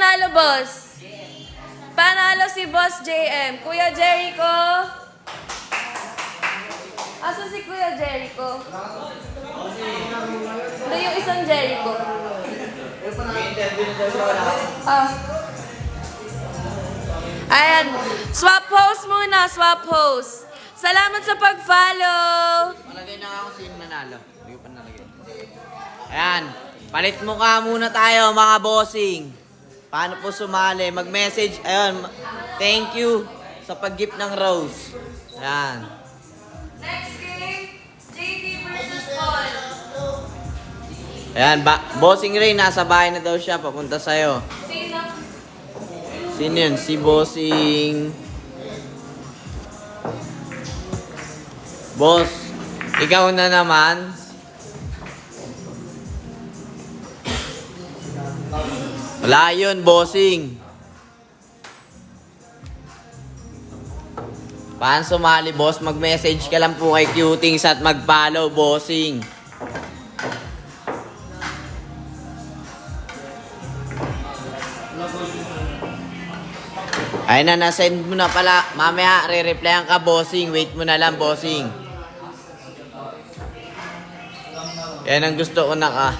panalo, boss? Panalo si Boss JM. Kuya Jericho. Asa si Kuya Jericho? Hindi yung isang Jericho. Ah. Ayan. Swap host muna. Swap host. Salamat sa pag-follow. Malagay na nga ako sino nanalo. Hindi ko pa nalagay. Ayan. Palit mukha muna tayo mga bossing. Paano po sumali? Mag-message. Ayun. Thank you sa pag-gift ng rose. Ayan. Next game, JD versus Paul. Ayan. Bossing Ray, nasa bahay na daw siya. Papunta sa'yo. Sino? Sino yun? Si bossing... Boss, ikaw na naman. Wala yun, bossing. Paano sumali, boss? Mag-message ka lang po kay Cutings at mag-follow, bossing. Ay na, nasend mo na pala. Mamaya, re-replyan ka, bossing. Wait mo na lang, bossing. Yan ang gusto ko na ka.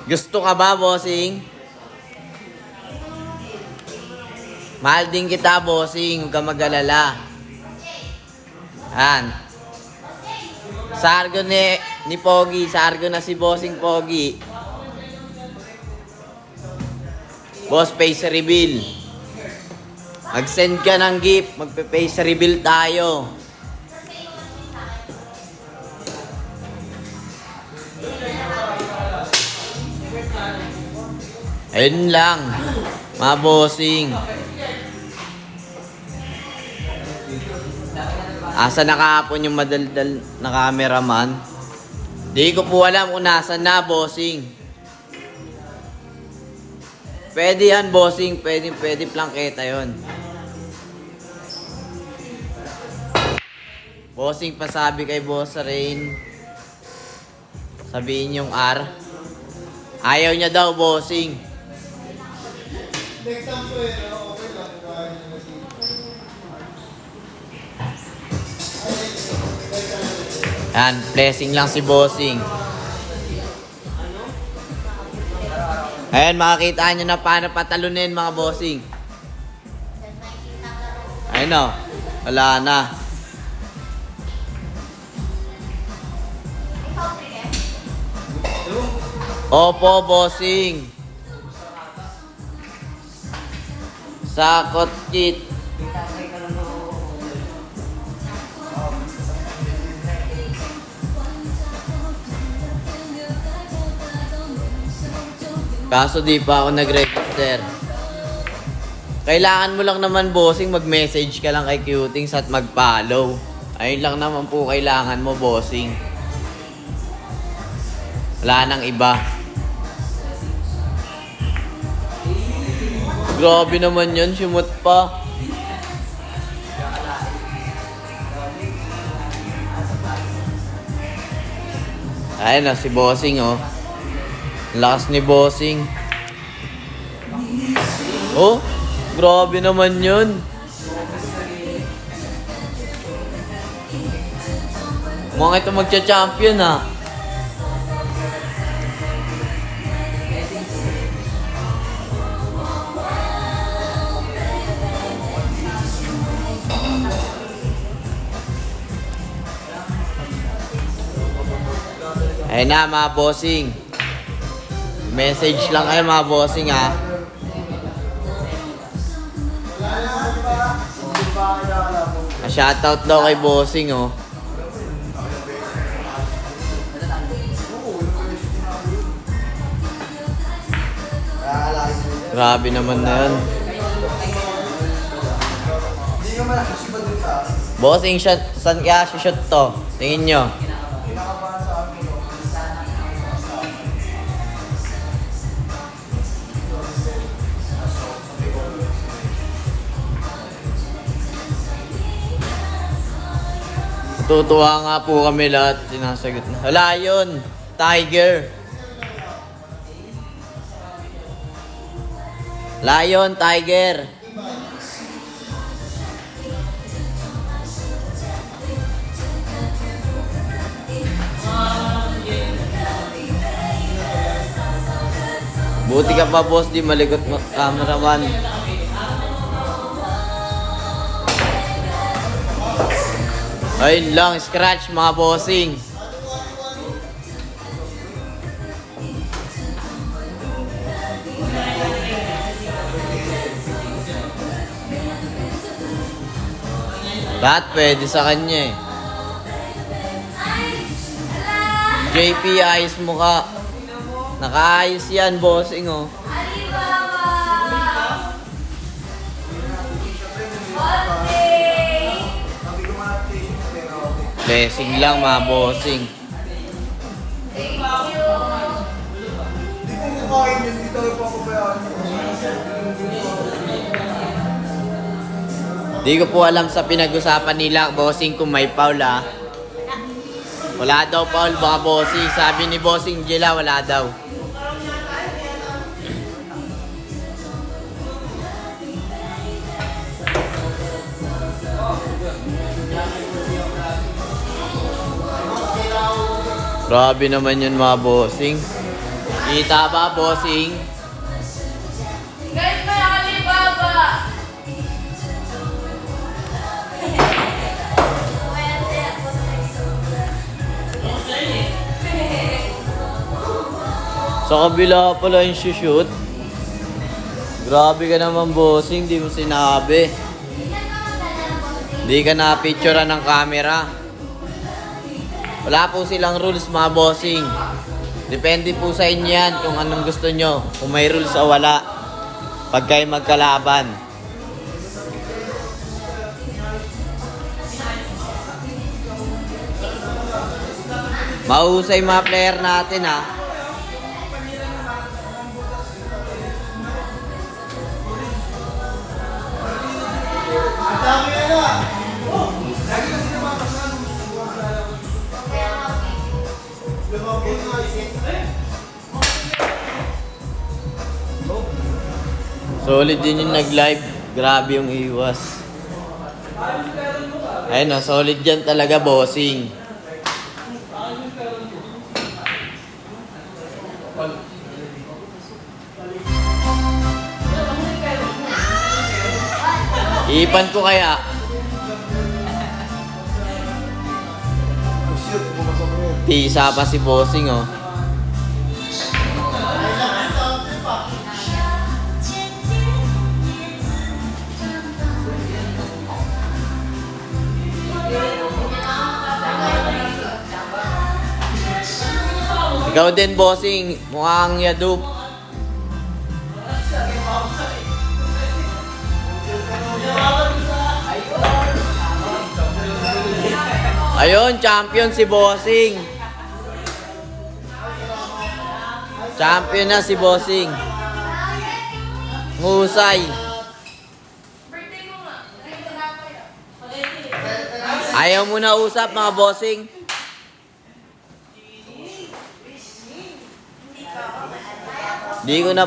Gusto ka ba, bossing? Mahal din kita, bossing. Huwag ka mag-alala. Yan. Sa argo ni Pogi. Sa argo na si bossing Pogi. Boss, face reveal. Mag-send ka ng gift. Magpe-face reveal tayo. Ayun lang, mga bossing. Asa na kahapon yung madaldal na cameraman? Di ko po alam kung nasa na, bossing. Pwede yan, bossing. Pwede plangketa yun. Bossing, pasabi kay Boss Rain. Sabihin yung R. Ayaw niya daw, bossing. Next time po okay lang. Yan, blessing lang si bossing. Ayan, makakita nyo na paano patalunin mga bossing. Ayun o, wala na. Opo, bossing. Sakot kit. Kaso di pa ako nag-register. Kailangan mo lang naman, bossing, mag-message ka lang kay Cutings at mag-follow. Ayun lang naman po kailangan mo, bossing. Wala nang iba. Grabe naman yun, simot pa. Ayun na, si bossing, oh. Lakas ni bossing. Oh, grabe naman yun. Mga ito magcha-champion, ha. Ayun na, mga bossing. Message lang kayo, mga bossing, ha. Shoutout daw kay bossing, oh. Grabe naman na yun. Bossing, saan kaya shoot to? Tingin nyo. Tutuwa nga po kami lahat. Sinasagot na. Hala yun. Tiger. Lion, Tiger. Buti ka pa, boss, di malikot mo, cameraman. Ayun lang, scratch mga bossing. Lahat pwede sa kanya eh. JP, ayos mo ka. Nakaayos yan, bossing oh. Blessing lang mga bossing. Hindi ko kumain yun. Dito pa ako ba? Di ko po alam sa pinag-usapan nila, bossing, kung may foul ah. Wala daw foul, baka bossing. Sabi ni bossing Jela, wala daw. Grabe naman yun mga bossing. Kita ba, bossing? Guys, may Alibaba! Sa kabila pala yung shoot. Grabe ka naman, bossing. Di mo sinabi. Di ka na-picturean ng camera. Wala po silang rules, mga bossing. Depende po sa inyo yan kung anong gusto nyo. Kung may rules o wala. Pag kayo magkalaban. Mahusay mga player natin ha. Dami yan na. Solid din yung nag-live. Grabe yung iwas. Ayun o, solid yan talaga, bossing. Ipan ko kaya. Tisa pa si bossing oh. Ikaw din, bossing. Mukhang yadup. Ayun, champion si bossing. Champion na si bossing. Husay. Ayaw mo na usap, mga bossing. Di ko na